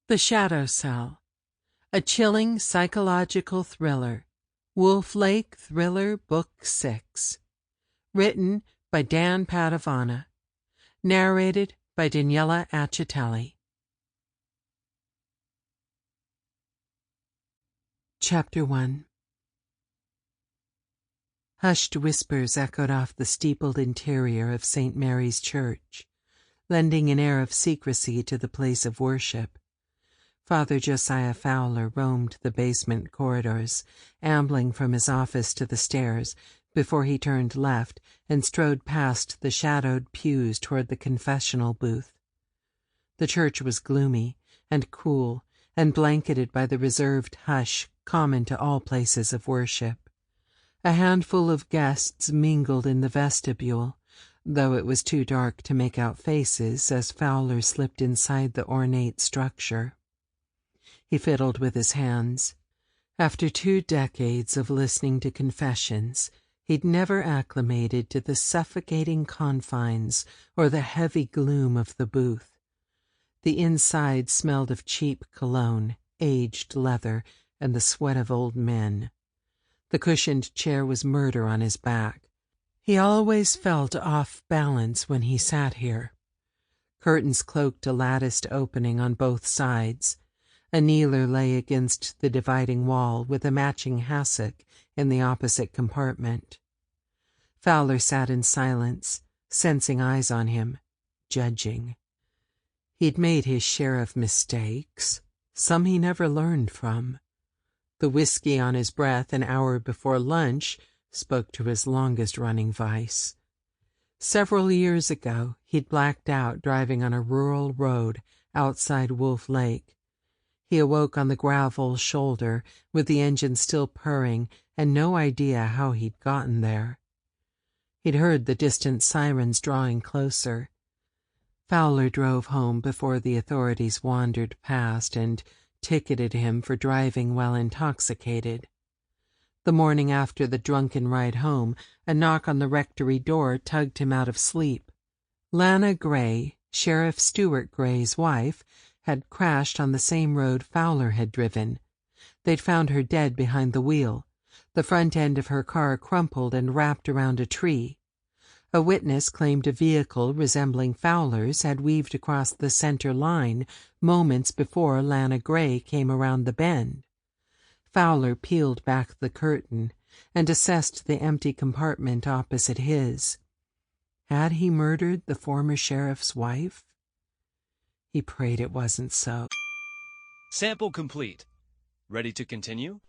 The Shadow Cell, a chilling psychological thriller, Wolf Lake Thriller Book 6. Written by Dan Padavona. Narrated by Daniela Acitelli. Chapter 1. Hushed whispers echoed off the steepled interior of St. Mary's Church, lending an air of secrecy to the place of worship. Father Josiah Fowler roamed the basement corridors, ambling from his office to the stairs, before he turned left and strode past the shadowed pews toward the confessional booth. The church was gloomy and cool and blanketed by the reserved hush common to all places of worship. A handful of guests mingled in the vestibule, though it was too dark to make out faces as Fowler slipped inside the ornate structure. He fiddled with his hands. After 2 decades of listening to confessions, he'd never acclimated to the suffocating confines or the heavy gloom of the booth. The inside smelled of cheap cologne, aged leather, and the sweat of old men. The cushioned chair was murder on his back. He always felt off balance when he sat here. Curtains cloaked a latticed opening on both sides. A kneeler lay against the dividing wall with a matching hassock in the opposite compartment. Fowler sat in silence, sensing eyes on him, judging. He'd made his share of mistakes, some he never learned from. The whiskey on his breath an hour before lunch spoke to his longest-running vice. Several years ago, he'd blacked out driving on a rural road outside Wolf Lake. He awoke on the gravel shoulder with the engine still purring and no idea how he'd gotten there. He'd heard the distant sirens drawing closer. Fowler drove home before the authorities wandered past and ticketed him for driving while intoxicated. The morning after the drunken ride home, a knock on the rectory door tugged him out of sleep. Lana Gray, Sheriff Stuart Gray's wife, had crashed on the same road Fowler had driven. They'd found her dead behind the wheel, the front end of her car crumpled and wrapped around a tree. A witness claimed a vehicle resembling Fowler's had weaved across the center line moments before Lana Gray came around the bend. Fowler peeled back the curtain and assessed the empty compartment opposite his. Had he murdered the former sheriff's wife? He prayed it wasn't so. Sample complete. Ready to continue?